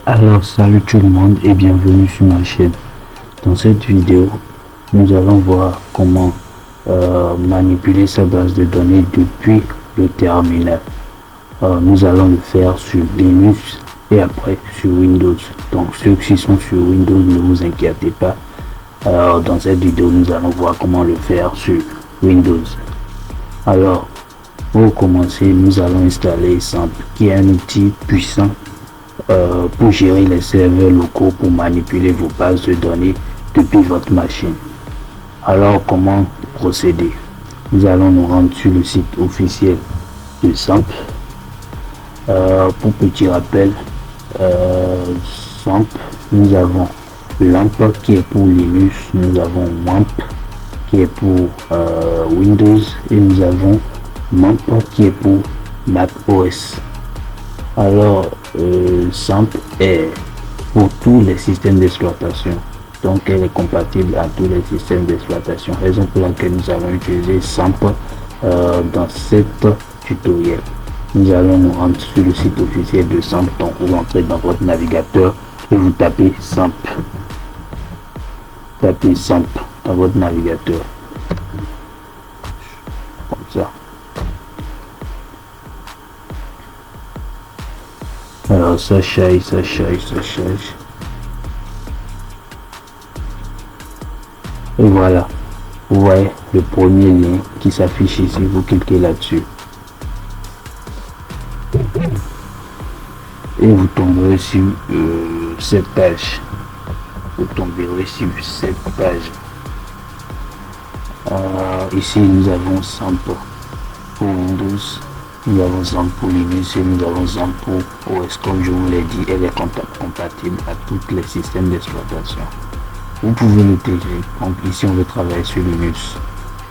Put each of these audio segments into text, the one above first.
Alors salut tout le monde et bienvenue sur ma chaîne. Dans cette vidéo, nous allons voir comment manipuler sa base de données depuis le terminal. Nous allons le faire sur Linux et après sur Windows. Donc ceux qui sont sur Windows, ne vous inquiétez pas. Dans cette vidéo, nous allons voir comment le faire sur Windows. Alors, pour commencer, nous allons installer Samp, qui est un outil puissant pour gérer les serveurs locaux pour manipuler vos bases de données depuis votre machine. Alors comment procéder? Nous allons nous rendre sur le site officiel de Samp. Pour petit rappel, Samp, nous avons LAMP qui est pour Linux, nous avons WAMP qui est pour Windows et nous avons MAMP qui est pour Mac OS. Alors, Samp est pour tous les systèmes d'exploitation, donc elle est compatible à tous les systèmes d'exploitation, raison pour laquelle nous allons utiliser Samp dans cette tutoriel. Nous allons nous rendre sur le site officiel de Samp, donc vous entrez dans votre navigateur et vous tapez Samp. Tapez Samp dans votre navigateur, comme ça. Alors ça charge. Et voilà, vous voyez le premier lien qui s'affiche ici, vous cliquez là-dessus. Et vous tomberez sur cette page. Ici nous avons Samp pour Windows. Nous avons Samp pour Linux et nous avons Samp pour OS. Comme je vous l'ai dit, elle est compatible à tous les systèmes d'exploitation. Vous pouvez le télécharger. Donc ici on veut travailler sur Linux.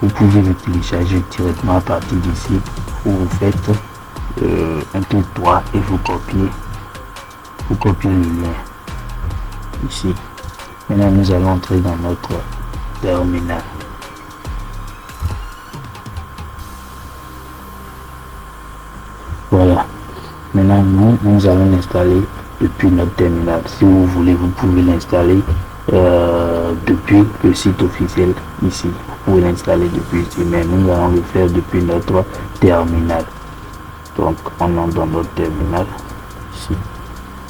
Vous pouvez le télécharger directement à partir d'ici, où vous faites un clic droit et vous copiez le lien ici. Maintenant nous allons entrer dans notre terminal. Voilà, maintenant nous allons l'installer depuis notre terminal. Si vous voulez, vous pouvez l'installer depuis le site officiel ici. Vous pouvez l'installer depuis ici, mais nous allons le faire depuis notre terminal. Donc on entre dans notre terminal ici.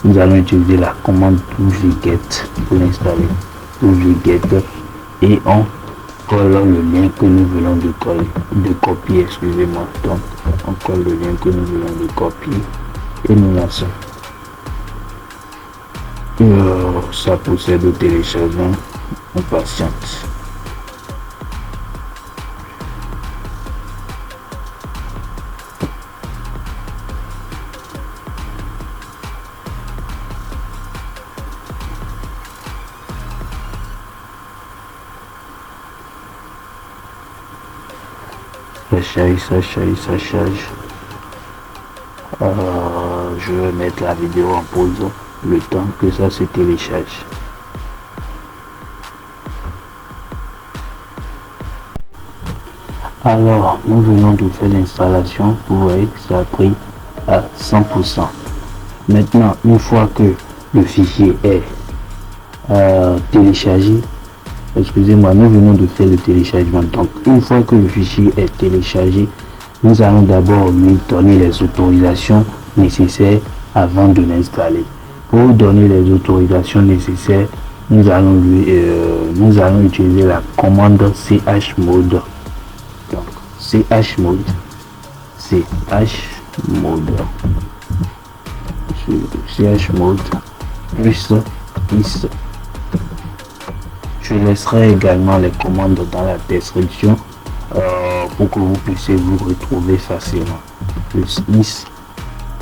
Nous allons utiliser la commande wget pour l'installer. Wget, et on colle le lien que nous venons de copier, excusez-moi. Donc on colle le lien que nous venons de copier et nous lançons. Ça procède au téléchargement, on patiente. Ça charge. Je vais mettre la vidéo en pause le temps que ça se télécharge. Alors nous venons de faire l'installation. Vous voyez que ça a pris à 100%. Maintenant, une fois que le fichier est téléchargé, excusez-moi, nous venons de faire le téléchargement. Donc une fois que le fichier est téléchargé, nous allons d'abord lui donner les autorisations nécessaires avant de l'installer. Pour donner les autorisations nécessaires, nous allons utiliser la commande chmod. Donc chmod plus is. Je laisserai également les commandes dans la description pour que vous puissiez vous retrouver facilement. Plus is,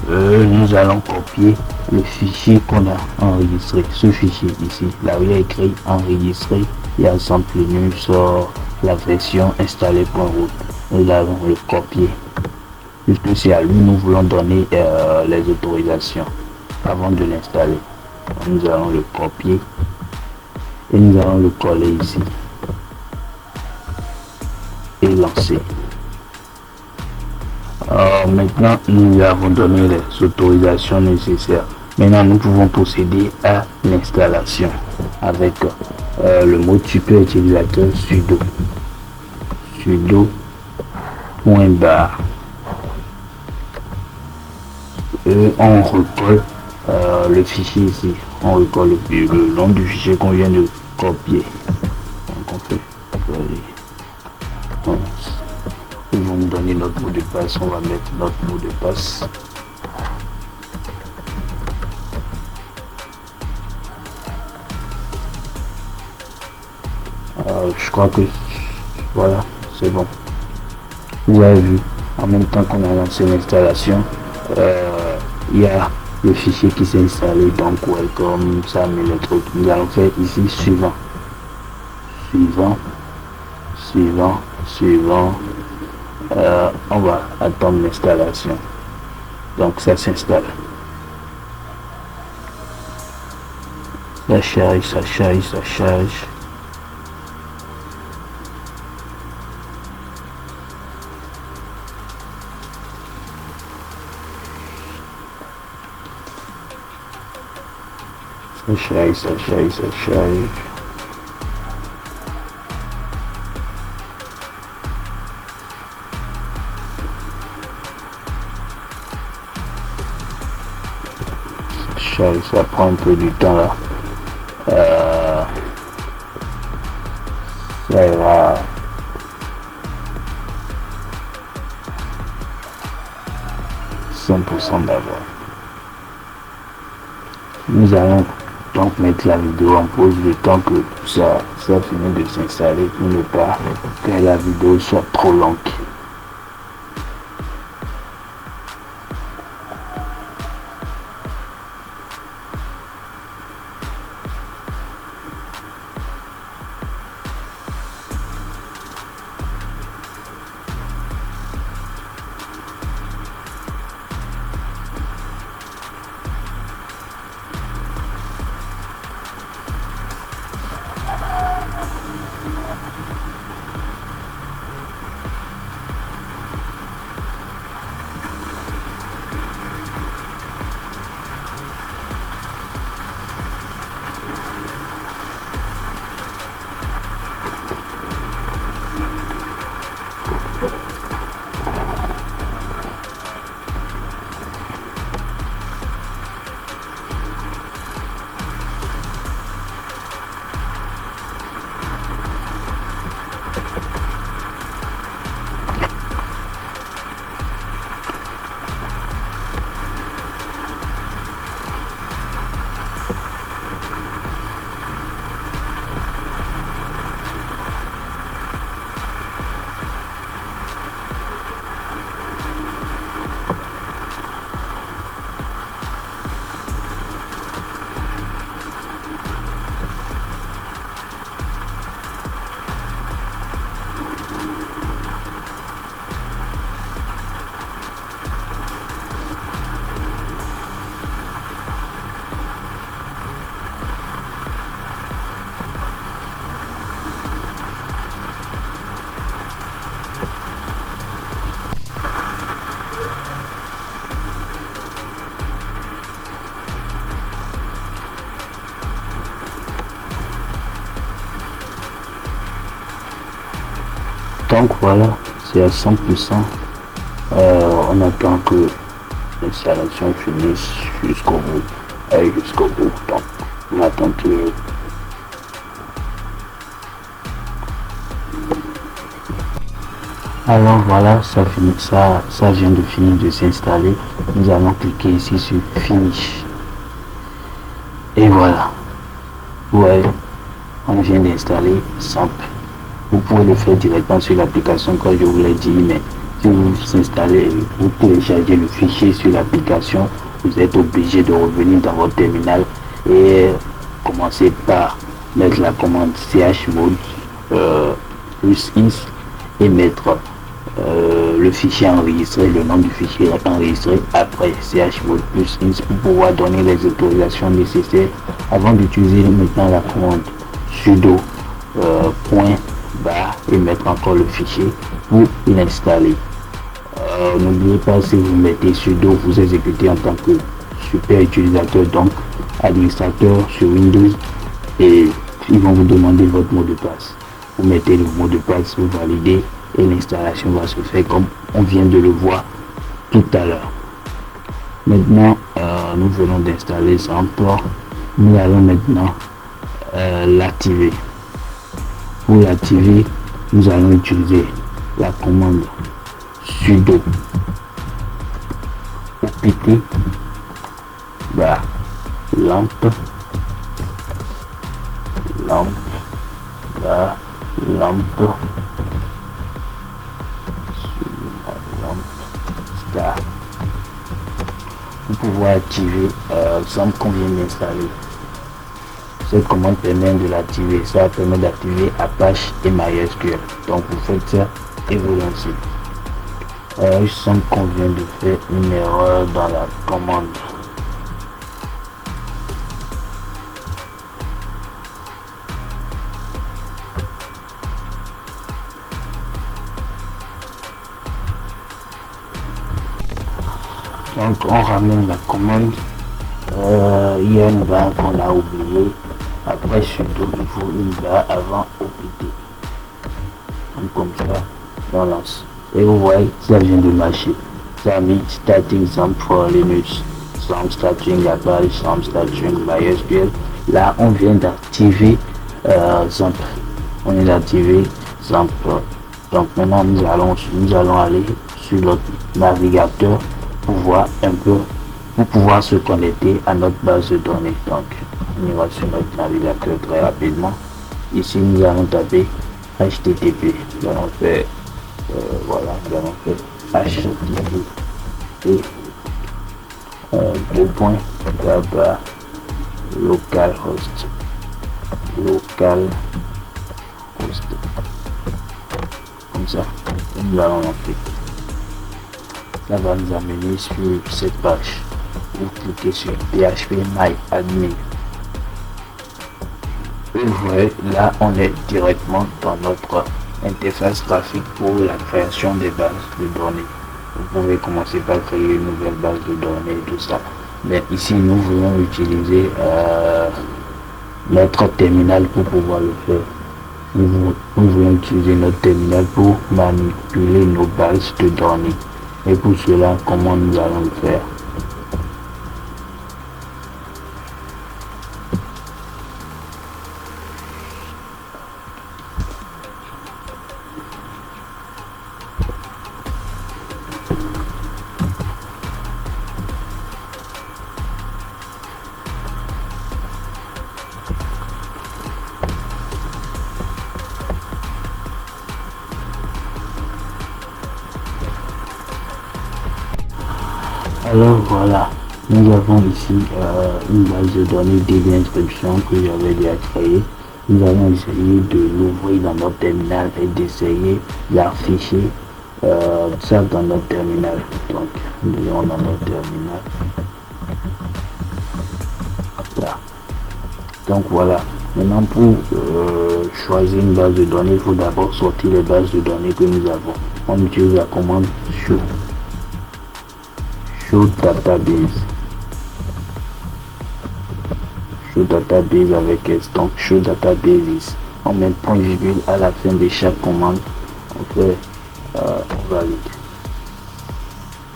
nous allons copier le fichier qu'on a enregistré. Ce fichier ici, là où il y a écrit enregistré, il y a Samp Linux, la version installée.root. Nous allons le copier puisque c'est à lui nous voulons donner les autorisations avant de l'installer. Nous allons le copier et nous allons le coller ici et lancer. Maintenant, nous lui avons donné les autorisations nécessaires. Maintenant, nous pouvons procéder à l'installation avec le mot super utilisateur sudo .bar. On recolle le fichier ici, on recolle le nom du fichier qu'on vient de copier. Donc on fait ils vont nous donner notre mot de passe, on va mettre notre mot de passe. Je crois que voilà, c'est bon. Vous avez vu, en même temps qu'on a lancé l'installation, il y a le fichier qui s'est installé, donc welcome, ça met le truc. Nous allons faire ici suivant, on va attendre l'installation. Donc ça s'installe, ça charge. Ça charge. Ça prend un peu du temps là. Ça ira. %. D'abord. Nous allons donc mettre la vidéo en pause le temps que ça finit de s'installer pour ne pas que la vidéo soit trop longue. Donc voilà, c'est à 100%. On attend que l'installation finisse jusqu'au bout. Donc on attend que alors voilà, ça vient de finir de s'installer. Nous allons cliquer ici sur Finish. Et voilà. Ouais, on vient d'installer simple. Vous pouvez le faire directement sur l'application comme je vous l'ai dit, mais si vous installez, vous téléchargez le fichier sur l'application, vous êtes obligé de revenir dans votre terminal et commencer par mettre la commande chmod +ins et mettre le fichier enregistré, le nom du fichier enregistré après chmod +ins pour pouvoir donner les autorisations nécessaires avant d'utiliser maintenant la commande sudo .bar et mettre encore le fichier pour l'installer. N'oubliez pas, si vous mettez sudo, vous exécutez en tant que super utilisateur, donc administrateur sur Windows, et ils vont vous demander votre mot de passe. Vous mettez le mot de passe, vous validez et l'installation va se faire comme on vient de le voir tout à l'heure. Maintenant, nous venons d'installer Zamp. Nous allons maintenant l'activer. Pour l'activer, nous allons utiliser la commande sudo opt lampe star pour pouvoir activer Zamp qu'on vient d'installer. Cette commande permet de l'activer. Ça permet d'activer Apache et MySQL. Donc vous faites ça et vous lancez. Il semble qu'on vient de faire une erreur dans la commande. Donc on ramène la commande. Il y a une barre qu'on a oublié. Après sudo, il faut une barre avant opt. Donc comme ça, on lance. Et vous voyez, ça vient de marcher. Ça a mis starting Zamp for Linux, Zamp starting Apache, Zamp starting MySQL. Là, on vient d'activer Zamp. On vient d'activer Zamp. Donc maintenant, nous allons aller sur notre navigateur pour voir un peu, pour pouvoir se connecter à notre base de données. Donc, on ira sur notre navigateur très rapidement. Ici, nous allons taper HTTP. Nous allons faire voilà, nous allons faire HTTP localhost comme ça. Nous allons lancer. Ça va nous amener sur cette page. Vous cliquez sur phpMyAdmin. Et vous voyez, là on est directement dans notre interface graphique pour la création des bases de données. Vous pouvez commencer par créer une nouvelle base de données et tout ça. Mais ici nous voulons utiliser notre terminal pour pouvoir le faire. Nous voulons utiliser notre terminal pour manipuler nos bases de données. Et pour cela, comment nous allons le faire? Alors voilà, nous avons ici une base de données DB inscription que j'avais déjà créée. Nous allons essayer de l'ouvrir dans notre terminal et d'essayer d'afficher ça dans notre terminal. Donc nous allons dans notre terminal. Là. Donc voilà, maintenant pour choisir une base de données, il faut d'abord sortir les bases de données que nous avons. On utilise la commande show database avec S. Donc show databases, on met point virgule à la fin de chaque commande. On fait on valide.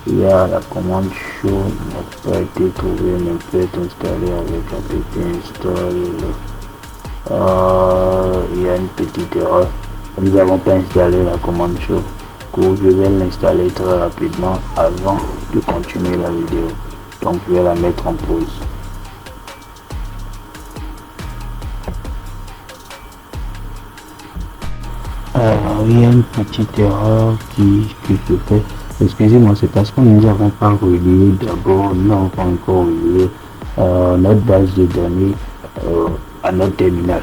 Il y a la commande show n'a pas été trouvée, ne peut être installée avec apt install. Il y a une petite erreur, nous n'avons pas installé la commande show. Je vais l'installer très rapidement avant de continuer la vidéo. Donc je vais la mettre en pause. Il y a une petite erreur qui se fait. Excusez-moi, c'est parce que nous n'avons pas relié d'abord, nous n'avons pas encore relié notre base de données à notre terminal.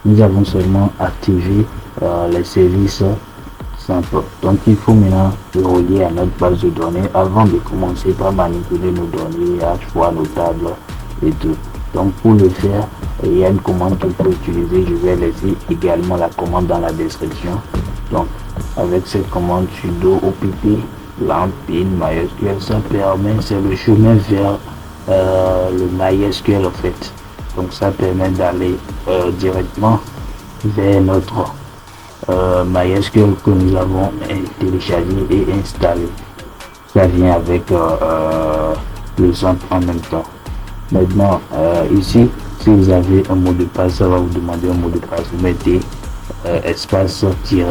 Nous avons seulement activé les services. Donc il faut maintenant le relier à notre base de données avant de commencer par manipuler nos données, à choix nos tables et tout. Donc pour le faire, il y a une commande qu'on peut utiliser. Je vais laisser également la commande dans la description. Donc avec cette commande sudo opt lampe in MySQL, ça permet, c'est le chemin vers le MySQL en fait. Donc ça permet d'aller directement vers notre MySQL que nous avons téléchargé et installé. Ça vient avec le simple en même temps. Maintenant ici, si vous avez un mot de passe, ça va vous demander un mot de passe. Vous mettez espace-p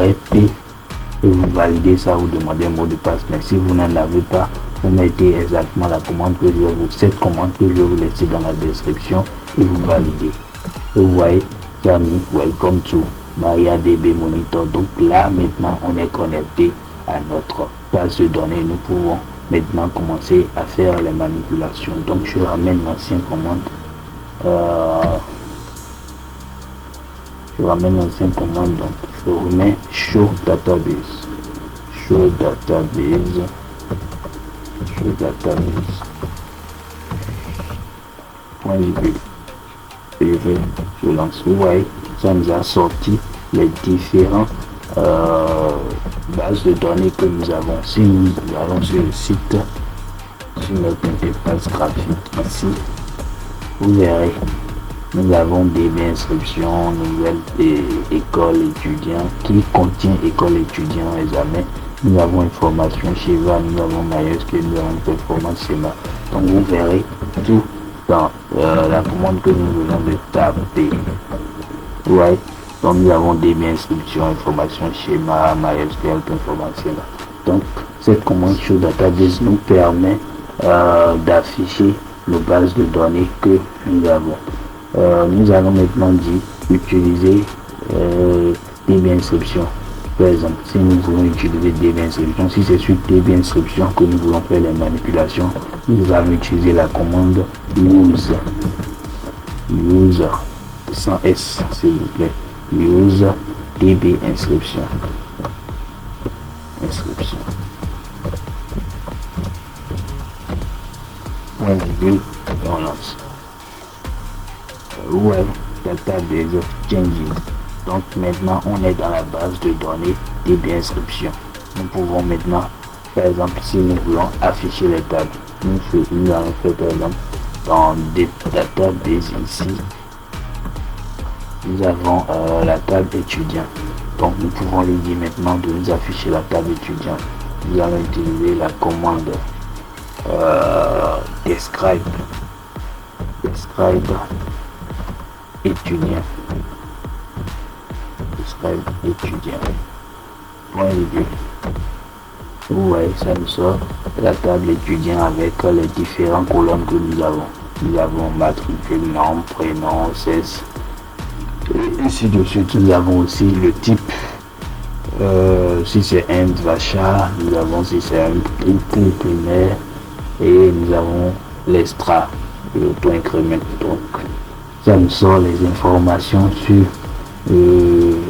et vous validez ça, vous demandez un mot de passe. Mais si vous n'en avez pas, vous mettez exactement la commande que je vais vous, cette commande que je vais vous laisser dans la description et vous validez. Et vous voyez, ça a mis welcome to MariaDB Monitor. Donc là maintenant on est connecté à notre base de données. Nous pouvons maintenant commencer à faire les manipulations. Donc je ramène l'ancienne commande. Donc je remets show database. Point virgule. Et je lance. Vous voyez, ça nous a sorti les différents bases de données que nous avons. Si nous allons sur le site, sur notre interface graphique ici, vous verrez, nous avons DB inscription, nouvelle école étudiant qui contient école étudiant examen. Nous avons information schéma, nous avons MySQL, nous avons performance schéma. Donc vous verrez tout dans la commande que nous venons de taper. Ouais. Donc nous avons DB inscription, information schéma, MySQL, performance schéma. Donc cette commande show database nous permet d'afficher nos bases de données que nous avons. Nous allons maintenant dire utiliser DB inscription. Par exemple, si nous voulons utiliser DB inscription, si c'est sur DB inscription que nous voulons faire les manipulations, nous allons utiliser la commande use sans S s'il vous plaît. Use DB inscription. Point virgule, on lance. Web database changing. Donc maintenant on est dans la base de données DB inscription. Nous pouvons maintenant, par exemple, si nous voulons afficher les tables, nous allons faire par exemple dans des databases ici. Nous avons la table étudiant. Donc nous pouvons lui dire maintenant de nous afficher la table étudiant. Nous allons utiliser la commande describe étudiant. Point virgule. Vous voyez, ça nous sort la table étudiant avec les différentes colonnes que nous avons. Nous avons matricule, nom, prénom, cesse. Et ainsi de suite. Nous avons aussi le type. Si c'est un achat, nous avons si c'est un prix primaire et nous avons l'extra et l'auto-incrément. Donc ça nous sort les informations sur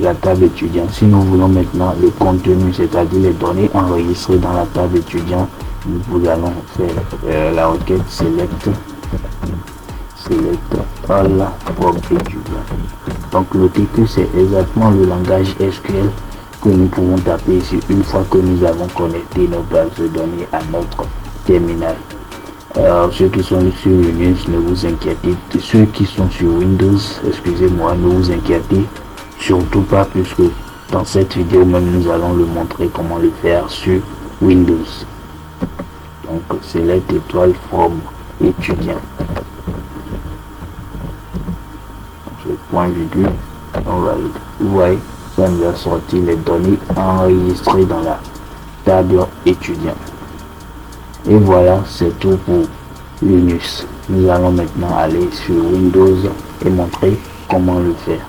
la table étudiant. Si nous voulons maintenant le contenu, c'est-à-dire les données enregistrées dans la table étudiant, nous allons faire la requête select all from étudiant. Donc le TQ c'est exactement le langage SQL que nous pouvons taper ici une fois que nous avons connecté nos bases de données à notre terminal. Ceux qui sont sur Linux, ne vous inquiétez. Ceux qui sont sur Windows, excusez-moi, ne vous inquiétez surtout pas, puisque dans cette vidéo même nous allons le montrer comment le faire sur Windows. Donc select étoile from étudiant. Point virgule, on va vous voyez, ça nous a sorti les données enregistrées dans la table étudiant. Et voilà, c'est tout pour Linux. Nous allons maintenant aller sur Windows et montrer comment le faire.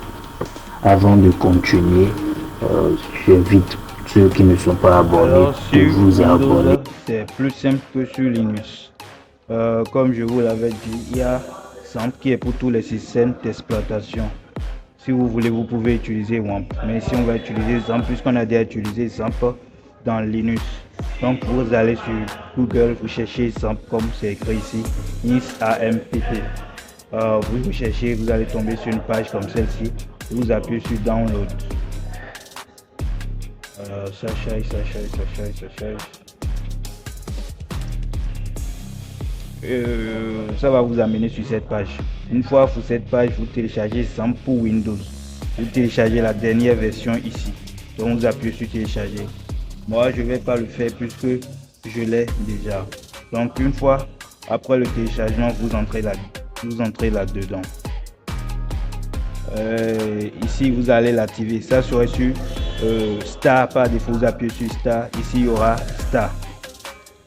Avant de continuer, j'invite ceux qui ne sont pas abonnés de vous abonner. C'est plus simple que sur Linux. Comme je vous l'avais dit, il y a XAMPP qui est pour tous les systèmes d'exploitation. Si vous voulez, vous pouvez utiliser WAMP. Mais si on va utiliser XAMPP, puisqu'on a déjà utilisé XAMPP dans Linux. Donc vous allez sur Google, vous cherchez XAMPP comme c'est écrit ici, XAMPP. Vous cherchez, vous allez tomber sur une page comme celle-ci. Vous appuyez sur Download. Ça charge. ça va vous amener sur cette page. Une fois sur cette page, vous téléchargez XAMPP pour Windows. Vous téléchargez la dernière version ici. Donc vous appuyez sur télécharger. Moi je vais pas le faire puisque je l'ai déjà. Donc une fois après le téléchargement, vous entrez là-dedans. Ici vous allez l'activer. Ça serait sur Star par défaut. Vous appuyez sur Star. Ici il y aura Star.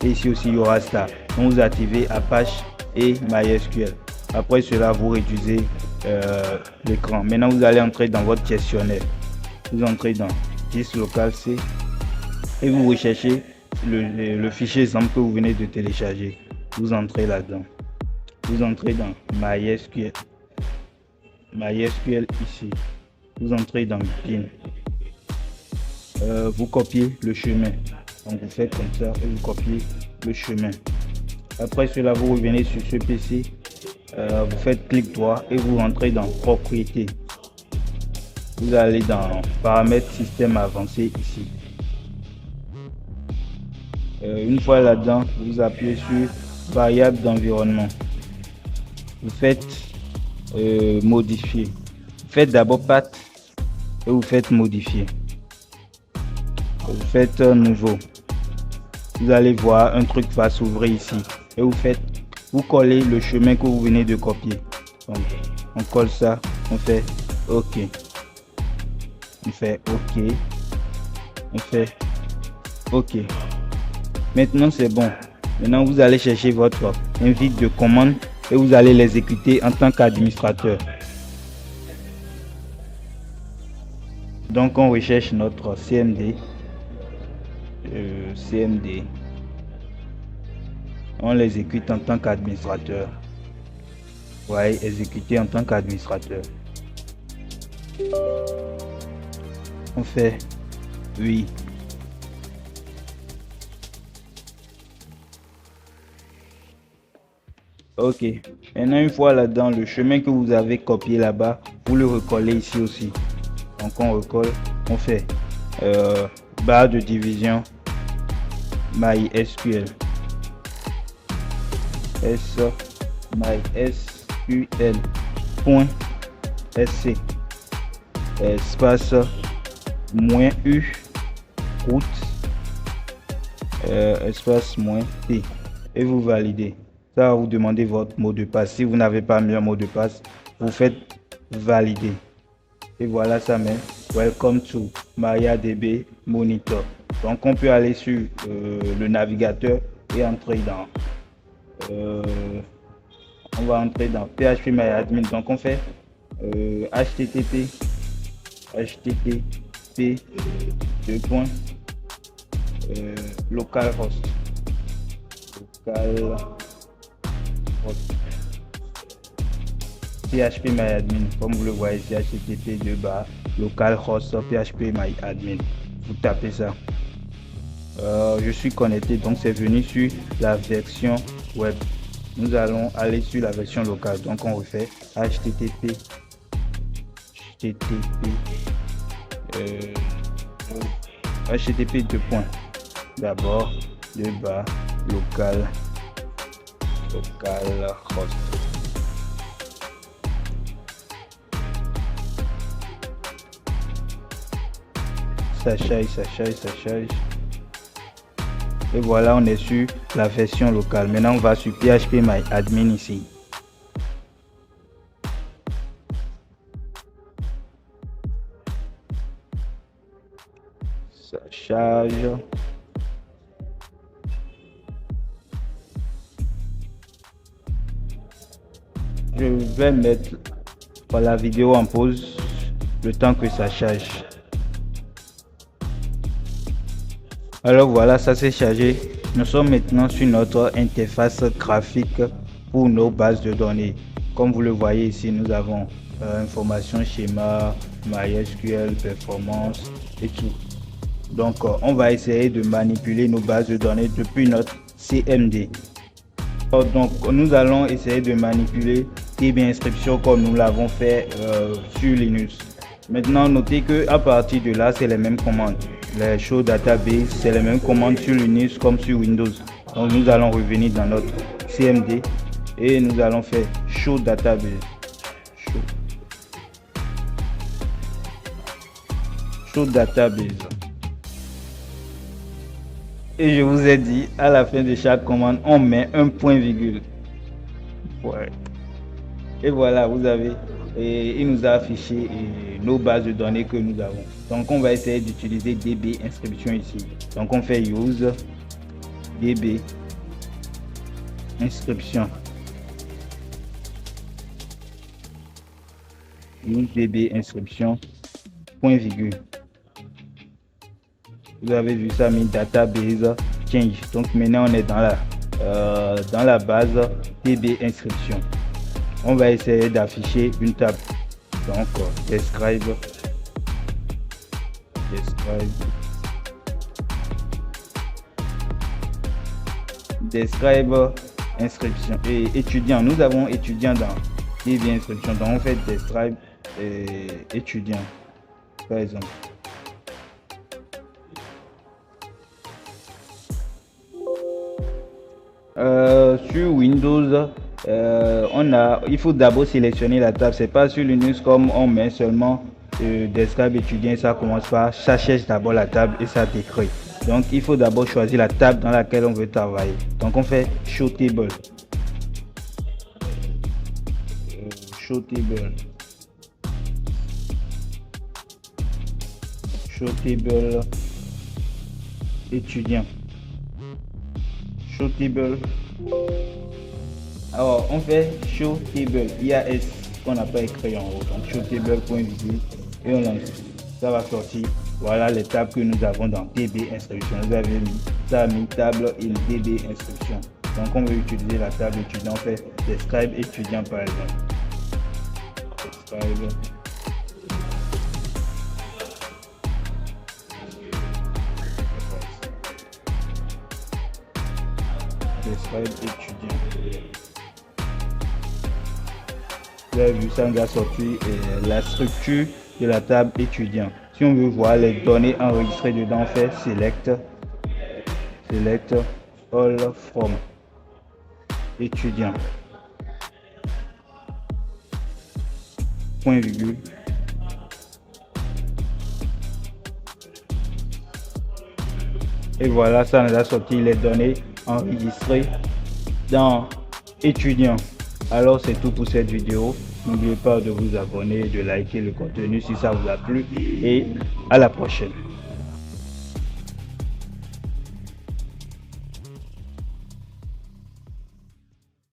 Et ici aussi il y aura Star. Donc vous activez Apache et MySQL. Après cela, vous réduisez l'écran. Maintenant vous allez entrer dans votre questionnaire. Vous entrez dans disk local C et vous recherchez le fichier XAMPP que vous venez de télécharger. Vous entrez là-dedans. Vous entrez dans MySQL. MySQL ici. Vous entrez dans Bin. Vous copiez le chemin. Donc vous faites comme ça et vous copiez le chemin. Après cela, vous revenez sur ce PC. Vous faites clic droit et vous rentrez dans propriétés. Vous allez dans paramètres système avancé ici. Une fois là-dedans, vous appuyez sur variable d'environnement. Vous faites modifier. Vous faites d'abord path et vous faites modifier. Vous faites nouveau. Vous allez voir un truc va s'ouvrir ici et vous collez le chemin que vous venez de copier. Donc on colle ça, on fait OK. On fait OK. On fait OK. Maintenant c'est bon. Maintenant vous allez chercher votre invite de commande et vous allez l'exécuter en tant qu'administrateur. Donc on recherche notre CMD. CMD. On l'exécute en tant qu'administrateur. Ouais, exécuter en tant qu'administrateur. On fait oui. Ok. Maintenant, une fois là-dedans, le chemin que vous avez copié là-bas, vous le recollez ici aussi. Donc on recolle, on fait barre de division MySQL. MySQL point sc espace -u route espace -t et vous validez. Ça va vous demander votre mot de passe. Si vous n'avez pas mis un mot de passe, vous faites valider. Et voilà, ça met Welcome to MariaDB Monitor. Donc on peut aller sur le navigateur et entrer dans on va entrer dans phpMyAdmin. Donc on fait http localhost phpMyAdmin, comme vous le voyez ici, http localhost phpMyAdmin. Vous tapez ça. Je suis connecté, donc c'est venu sur la version web. Nous allons aller sur la version locale, donc on refait http http d'abord localhost. Ça charge. Et voilà, on est sur la version locale. Maintenant, on va sur phpMyAdmin ici. Ça charge. Je vais mettre la vidéo en pause le temps que ça charge. Alors voilà, ça s'est chargé. Nous sommes maintenant sur notre interface graphique pour nos bases de données. Comme vous le voyez ici, nous avons information, schéma, MySQL, performance et tout. Donc on va essayer de manipuler nos bases de données depuis notre CMD. Donc nous allons essayer de manipuler DB inscription comme nous l'avons fait sur Linux. Maintenant notez que à partir de là, c'est les mêmes commandes. Les show database, c'est les mêmes commandes sur Linux comme sur Windows. Donc nous allons revenir dans notre CMD et nous allons faire show database. Show database. Et je vous ai dit, à la fin de chaque commande, on met un point virgule. Ouais. Et voilà, vous avez, et il nous a affiché nos bases de données que nous avons. Donc on va essayer d'utiliser DB inscription ici. Donc on fait use DB inscription. Use DB inscription, point virgule. Vous avez vu ça, mis database change. Donc maintenant on est dans la base DB inscription. On va essayer d'afficher une table. Donc describe inscription et étudiant. Nous avons étudiant dans DB inscription. Donc on fait describe étudiant par exemple. Sur Windows, il faut d'abord sélectionner la table. C'est pas sur Linux comme on met seulement describe étudiant, ça commence par, ça cherche d'abord la table et ça décrit. Donc il faut d'abord choisir la table dans laquelle on veut travailler. Donc on fait show table. Show table étudiant. Show table. Alors on fait show table IAS qu'on n'a pas écrit en haut. Donc show table point virgule et on lance. Ça va sortir. Voilà les tables que nous avons dans DB inscription. Vous avez mis ça, mis table in DB inscription. Donc on veut utiliser la table étudiant. On fait describe étudiant par exemple. Describe étudiant. Vous avez vu ça, nous a sorti la structure de la table étudiant. Si on veut voir les données enregistrées dedans, on fait select all from étudiant. Point virgule. Et voilà, ça nous a sorti les données enregistrées dans étudiant. Alors c'est tout pour cette vidéo. N'oubliez pas de vous abonner et de liker le contenu si ça vous a plu. Et à la prochaine.